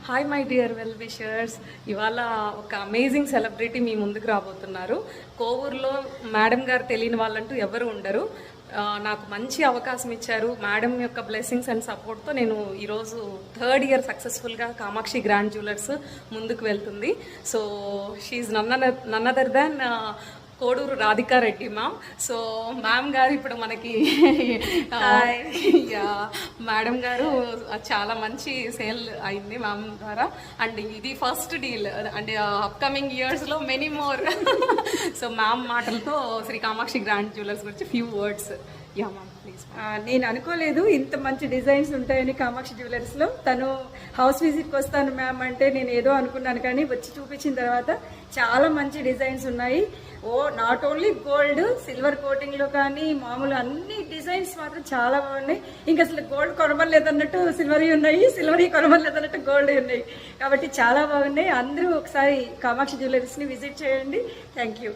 Hi my dear well wishers. ఇవాళ ఒక amazing celebrity మీ ముందుకు రాబోతున్నారు. కోవూరులో మేడం గారు తెలియని వాళ్ళంటూ ఎవరు ఉండరు. నాకు మంచి అవకాశం ఇచ్చారు. మేడం యొక్క బ్లెస్సింగ్స్ అండ్ సపోర్ట్తో నేను ఈరోజు 3rd ఇయర్ సక్సెస్ఫుల్గా కామాక్షి గ్రాండ్ జ్యువెలర్స్ ముందుకు వెళ్తుంది. So she none other than Koduru Radhika Reddy ma'am. So ma'am garu ఇప్పుడు మనకి మేడం గారు చాలా మంచి సేల్ అయింది మ్యామ్ ద్వారా. అండ్ ఇది ఫస్ట్ డీల్ అండ్ అప్కమింగ్ ఇయర్స్లో మెనీ మోర్. సో మ్యామ్ మాటలతో శ్రీ కామాక్షి గ్రాండ్ జ్యువెలర్స్ గురించి few words. Yeah ma'am please. నేను అనుకోలేదు ఇంత మంచి డిజైన్స్ ఉంటాయని కామాక్షి జ్యువెలర్స్లో. తను హౌస్ విజిట్కి వస్తాను మ్యామ్ అంటే నేను ఏదో అనుకున్నాను, కానీ వచ్చి చూపించిన తర్వాత చాలా మంచి డిజైన్స్ ఉన్నాయి. నాట్ ఓన్లీ గోల్డ్, సిల్వర్ కోటింగ్లో కానీ మామూలు అన్ని డిజైన్స్ మాత్రం చాలా బాగున్నాయి. ఇంకా అసలు గోల్డ్ కొనబడలేదన్నట్టు సిల్వర్ ఉన్నాయి, సిల్వర్ కొనబడలేదన్నట్టు గోల్డ్ ఉన్నాయి. కాబట్టి చాలా బాగున్నాయి. అందరూ ఒకసారి కామాక్షి జ్యువెలర్స్ని విజిట్ చేయండి. Thank you.